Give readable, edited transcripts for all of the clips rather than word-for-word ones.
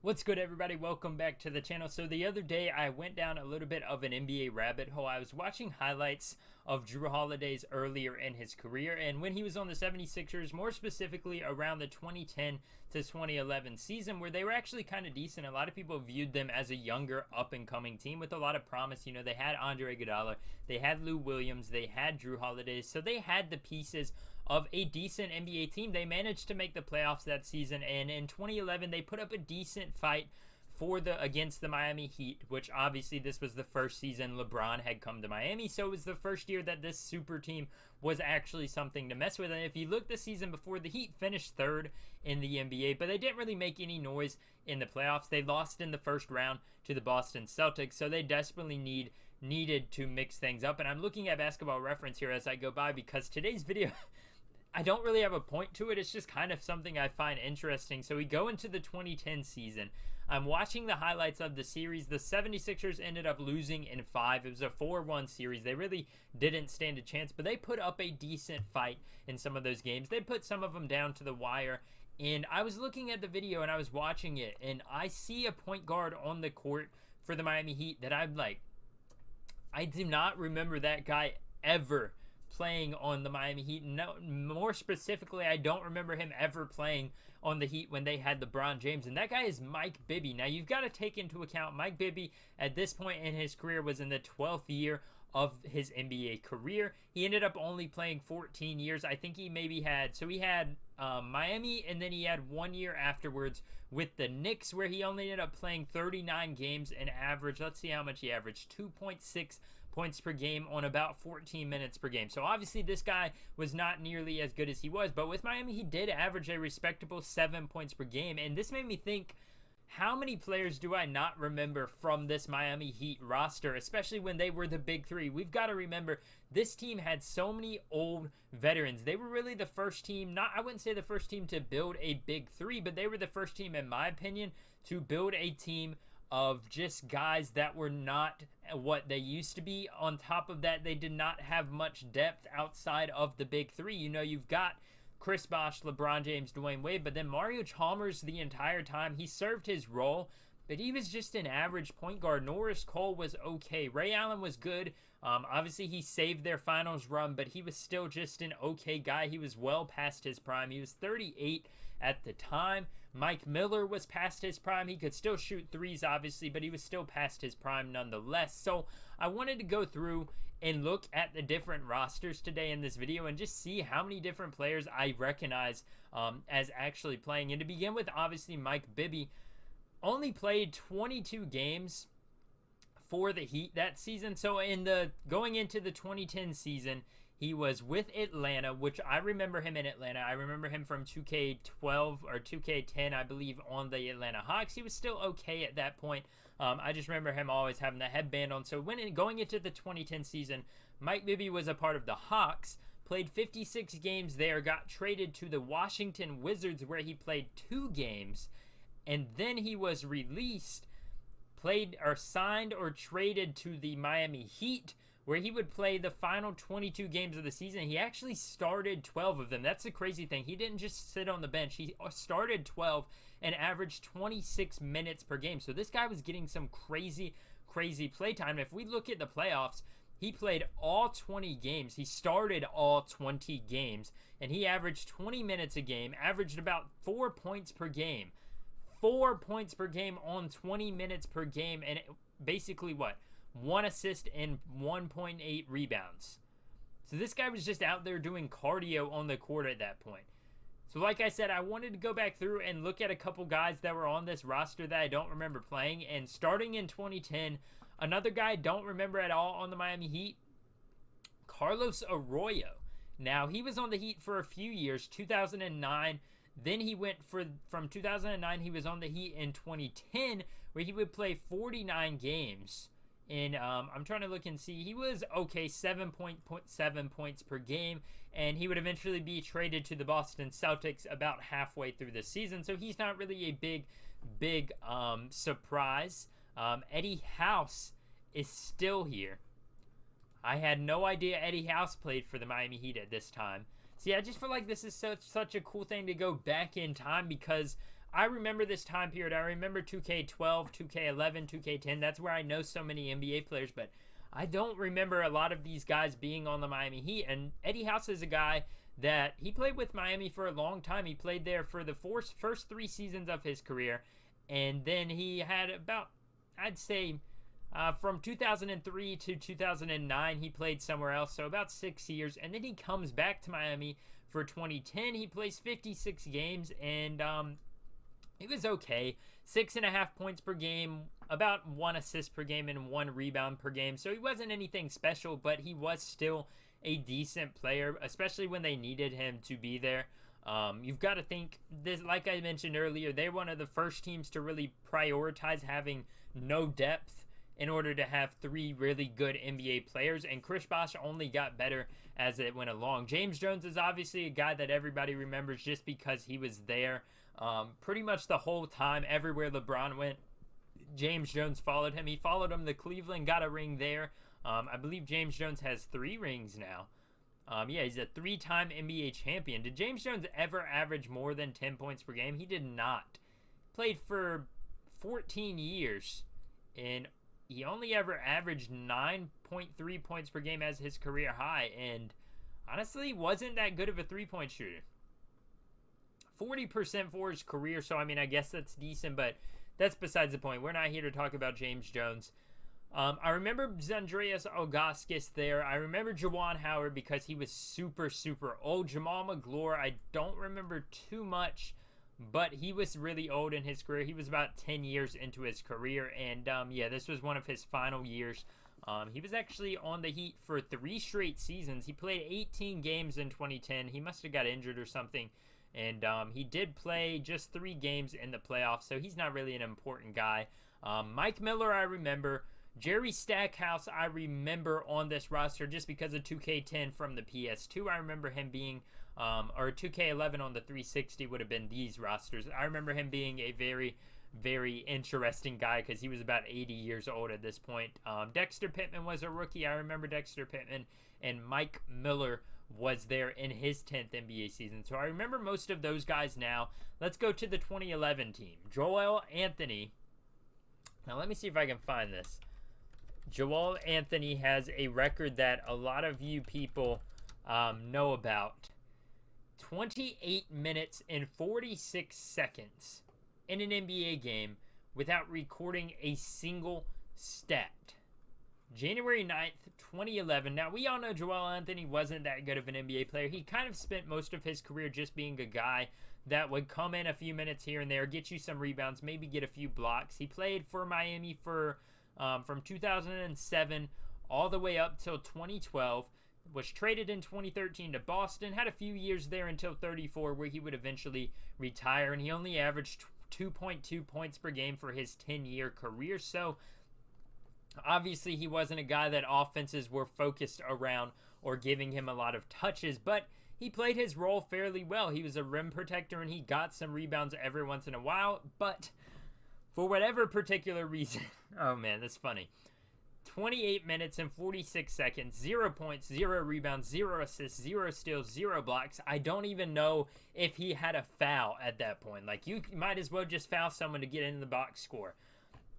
What's good, everybody? Welcome back to the channel. So the other day I went down a little bit of an NBA rabbit hole. I was watching highlights of Drew Holiday's earlier in his career, and when he was on the 76ers, more specifically around the 2010 to 2011 season, where they were actually kind of decent. A lot of people viewed them as a younger up-and-coming team with a lot of promise. You know, they had Andre Iguodala, they had Lou Williams, they had Drew Holiday, so they had the pieces of a decent NBA team. They managed to make the playoffs that season, and in 2011 they put up a decent fight against the Miami Heat, which obviously this was the first season LeBron had come to Miami, so it was the first year that this super team was actually something to mess with. And if you look the season before, the Heat finished third in the NBA, but they didn't really make any noise in the playoffs. They lost in the first round to the Boston Celtics, so they desperately needed to mix things up. And I'm looking at Basketball Reference here as I go by, because today's video I don't really have a point to it. It's just kind of something I find interesting. So we go into the 2010 season. I'm watching the highlights of the series. The 76ers ended up losing in 5. It was a 4-1 series. They really didn't stand a chance, but they put up a decent fight in some of those games. They put some of them down to the wire. And I was looking at the video and I was watching it, and I see a point guard on the court for the Miami Heat that I'm like, I do not remember that guy ever playing on the Miami Heat. No, more specifically, I don't remember him ever playing on the Heat when they had LeBron James, and that guy is Mike Bibby. Now, you've got to take into account Mike Bibby at this point in his career was in the 12th year of his NBA career. He ended up only playing 14 years. I think he maybe had, so he had Miami, and then he had 1 year afterwards with the Knicks, where he only ended up playing 39 games and average, let's see how much he averaged, 2.6 points per game on about 14 minutes per game. So obviously this guy was not nearly as good as he was, but with Miami he did average a respectable 7 points per game. And this made me think, how many players do I not remember from this Miami Heat roster, especially when they were the big three? We've got to remember, this team had so many old veterans. They were really the first team, I wouldn't say the first team to build a big three, but they were the first team, in my opinion, to build a team of just guys that were not what they used to be. On top of that, they did not have much depth outside of the big three. You know, you've got Chris Bosh, LeBron James, Dwayne Wade, but then Mario Chalmers the entire time, he served his role, but he was just an average point guard. Norris Cole was okay. Ray Allen was good. Obviously, he saved their finals run, but he was still just an okay guy. He was well past his prime. He was 38 at the time. Mike Miller was past his prime. He could still shoot threes, obviously, but he was still past his prime nonetheless. So I wanted to go through and look at the different rosters today in this video and just see how many different players I recognize as actually playing. And to begin with, obviously, Mike Bibby only played 22 games for the Heat that season. So going into the 2010 season, he was with Atlanta, which I remember him in Atlanta. I remember him from 2K12 or 2K10, I believe, on the Atlanta Hawks. He was still okay at that point. I just remember him always having the headband on. So going into the 2010 season, Mike Bibby was a part of the Hawks, played 56 games there, got traded to the Washington Wizards, where he played 2 games, and then he was released, signed or traded to the Miami Heat, where he would play the final 22 games of the season. He actually started 12 of them. That's the crazy thing. He didn't just sit on the bench. He started 12 and averaged 26 minutes per game. So this guy was getting some crazy playtime. If we look at the playoffs, he played all 20 games. He started all 20 games, and he averaged 20 minutes a game, averaged about 4 points per game. 4 points per game on 20 minutes per game, and basically what? 1 assist and 1.8 rebounds. So this guy was just out there doing cardio on the court at that point. So like I said, I wanted to go back through and look at a couple guys that were on this roster that I don't remember playing. And starting in 2010, another guy I don't remember at all on the Miami Heat, Carlos Arroyo. Now, he was on the Heat for a few years, 2009. Then he went from 2009, he was on the Heat in 2010, where he would play 49 games. And I'm trying to look and see. He was okay, 7.7 points per game, and he would eventually be traded to the Boston Celtics about halfway through the season. So he's not really a big surprise. Eddie House is still here. I had no idea Eddie House played for the Miami Heat at this time. See, I just feel like this is such a cool thing to go back in time, because I remember this time period. I remember 2K12, 2K11, 2K10. That's where I know so many NBA players, but I don't remember a lot of these guys being on the Miami Heat. And Eddie House is a guy that he played with Miami for a long time. He played there for the first 3 seasons of his career. And then he had about, I'd say, from 2003 to 2009, he played somewhere else. So about 6 years. And then he comes back to Miami for 2010. He plays 56 games, and it was okay. 6.5 points per game, about 1 assist per game, and 1 rebound per game. So he wasn't anything special, but he was still a decent player, especially when they needed him to be there. You've got to think, this, like I mentioned earlier, they're one of the first teams to really prioritize having no depth in order to have 3 really good NBA players, and Chris Bosh only got better as it went along. James Jones is obviously a guy that everybody remembers just because he was there pretty much the whole time. Everywhere LeBron went, James Jones followed him. He followed him to Cleveland, got a ring there. I believe James Jones has 3 rings now. Yeah, he's a 3-time NBA champion. Did James Jones ever average more than 10 points per game? He did not. Played for 14 years, and he only ever averaged 9.3 points per game as his career high, and honestly wasn't that good of a 3-point shooter. 40% for his career, so I mean, I guess that's decent, but that's besides the point. We're not here to talk about James Jones. I remember Zandreas Ilgauskas there. I remember Juwan Howard because he was super, super old. Jamal McGlure, I don't remember too much, but he was really old in his career. He was about 10 years into his career, and yeah, this was one of his final years. He was actually on the Heat for 3 straight seasons. He played 18 games in 2010. He must have got injured or something, and he did play just 3 games in the playoffs, so he's not really an important guy. Mike Miller, I remember. Jerry Stackhouse, I remember on this roster just because of 2K10 from the PS2. I remember him being, or 2K11 on the 360 would have been these rosters. I remember him being a very, very interesting guy because he was about 80 years old at this point. Dexter Pittman was a rookie. I remember Dexter Pittman, and Mike Miller was there in his 10th NBA season. So I remember most of those guys now. Let's go to the 2011 team. Joel Anthony. Now let me see if I can find this. Joel Anthony has a record that a lot of you people know about. 28 minutes and 46 seconds in an NBA game without recording a single stat. January 9th, 2011. Now, we all know Joel Anthony wasn't that good of an NBA player. He kind of spent most of his career just being a guy that would come in a few minutes here and there, get you some rebounds, maybe get a few blocks. He played for Miami for from 2007 all the way up till 2012, was traded in 2013 to Boston, had a few years there until 34 where he would eventually retire, and he only averaged 2.2 points per game for his 10-year career. So obviously he wasn't a guy that offenses were focused around or giving him a lot of touches, but he played his role fairly well. He was a rim protector and he got some rebounds every once in a while, but for whatever particular reason, oh man, that's funny. 28 minutes and 46 seconds, 0 points, 0 rebounds, 0 assists, 0 steals, 0 blocks. I don't even know if he had a foul at that point. Like, you might as well just foul someone to get into the box score.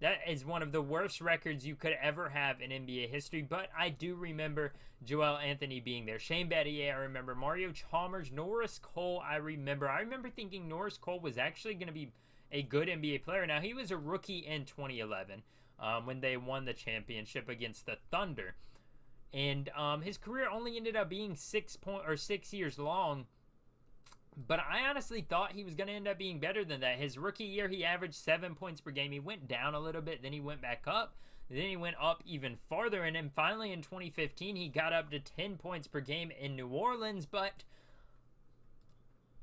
That is one of the worst records you could ever have in NBA history, but I do remember Joel Anthony being there. Shane Battier, I remember. Mario Chalmers, Norris Cole, I remember. I remember thinking Norris Cole was actually going to be a good NBA player. Now, he was a rookie in 2011 when they won the championship against the Thunder. And his career only ended up being 6 years long. But I honestly thought he was going to end up being better than that. His rookie year, he averaged 7 points per game. He went down a little bit, then he went back up. Then he went up even farther. And then finally in 2015, he got up to 10 points per game in New Orleans. But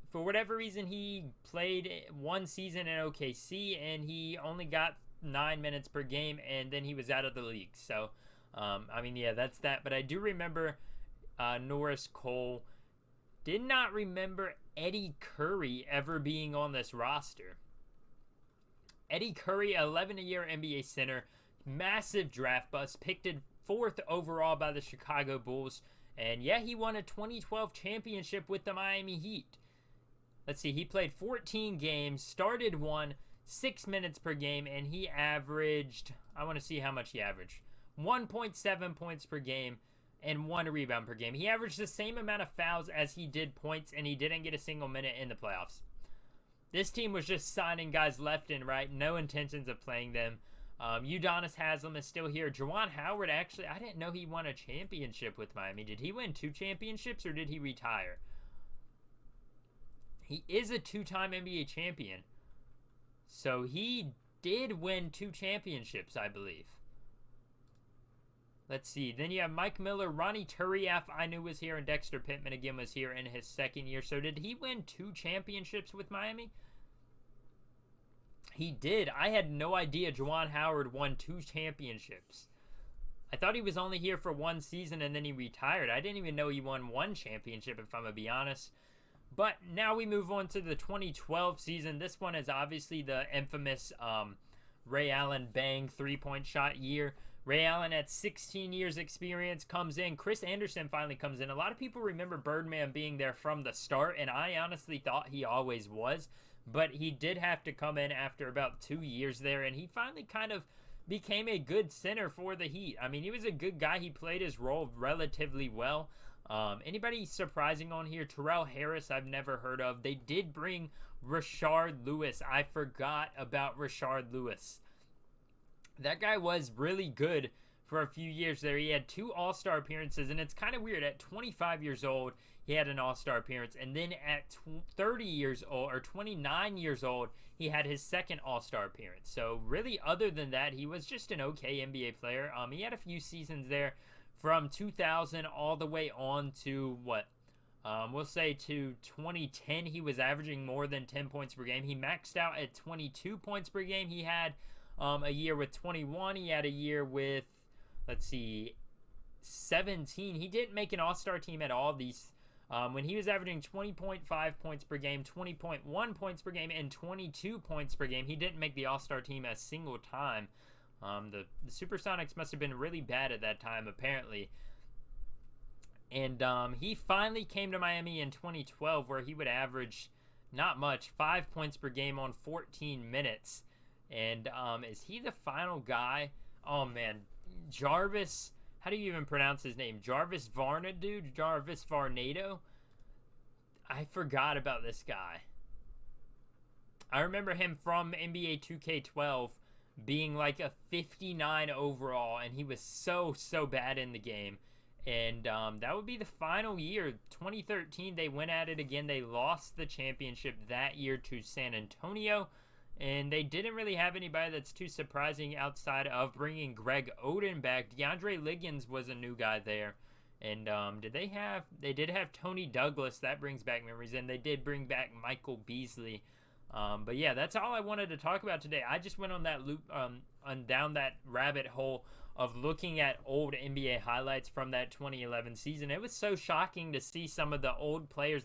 for whatever reason, he played 1 season in OKC, and he only got 9 minutes per game, and then he was out of the league. So, I mean, yeah, that's that. But I do remember Norris Cole. Did not remember Eddie Curry ever being on this roster. Eddie Curry, 11-year NBA center, massive draft bust, picked 4th overall by the Chicago Bulls. And yeah, he won a 2012 championship with the Miami Heat. let's see, he played 14 games, started 6 minutes per game, and he averaged, I want to see how much he averaged, 1.7 points per game and 1 rebound per game. He averaged the same amount of fouls as he did points, and he didn't get a single minute in the playoffs. This team was just signing guys left and right, no intentions of playing them. Udonis Haslem is still here. Juwan Howard, actually, I didn't know he won a championship with Miami. Did he win 2 championships or did he retire? He is a 2-time NBA champion. So he did win 2 championships, I believe. Let's see. Then you have Mike Miller, Ronnie Turiaf, I knew was here, and Dexter Pittman again was here in his 2nd year. So did he win 2 championships with Miami? He did. I had no idea Juwan Howard won 2 championships. I thought he was only here for 1 season and then he retired. I didn't even know he won 1 championship, if I'm going to be honest. But now we move on to the 2012 season. This one is obviously the infamous Ray Allen bang 3-point shot year. Ray Allen at 16 years experience comes in. Chris Anderson finally comes in. A lot of people remember Birdman being there from the start, and I honestly thought he always was. But he did have to come in after about 2 years there, and he finally kind of became a good center for the Heat. I mean, he was a good guy. He played his role relatively well. Anybody surprising on here? Terrell Harris, I've never heard of. They did bring Rashard Lewis. I forgot about Rashard Lewis. That guy was really good for a few years there. He had 2 All-Star appearances, and it's kind of weird. At 25 years old, he had an All-Star appearance, and then at 30 years old, or 29 years old, he had his 2nd All-Star appearance. So really, other than that, he was just an okay NBA player. He had a few seasons there from 2000 all the way on to, we'll say to 2010. He was averaging more than 10 points per game. He maxed out at 22 points per game. He had a year with 21. He had a year with, let's see, 17. He didn't make an All-Star team at all. When he was averaging 20.5 points per game, 20.1 points per game, and 22 points per game, he didn't make the All-Star team a single time. The Supersonics must have been really bad at that time, apparently. And he finally came to Miami in 2012, where he would average not much, 5 points per game on 14 minutes. And is he the final guy? Oh, man. Jarvis, how do you even pronounce his name? Jarvis Varnado? Jarvis Varnado? I forgot about this guy. I remember him from NBA 2K12 being like a 59 overall, and he was so bad in the game. And that would be the final year. 2013, they went at it again. They lost the championship that year to San Antonio. And they didn't really have anybody that's too surprising outside of bringing Greg Oden back. DeAndre Liggins was a new guy there. And they did have Tony Douglas. That brings back memories. And they did bring back Michael Beasley. But yeah, that's all I wanted to talk about today. I just went on that loop, down that rabbit hole of looking at old NBA highlights from that 2011 season. It was so shocking to see some of the old players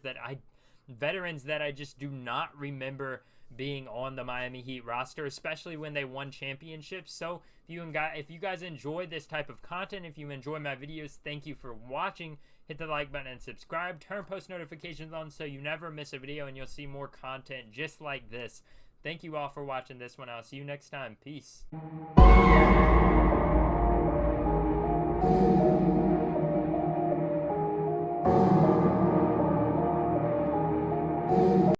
veterans that I just do not remember being on the Miami Heat roster, especially when they won championships. So if you guys enjoy this type of content, if you enjoy my videos, thank you for watching. Hit the like button and subscribe. Turn post notifications on so you never miss a video, and you'll see more content just like this. Thank you all for watching this one. I'll see you next time. Peace.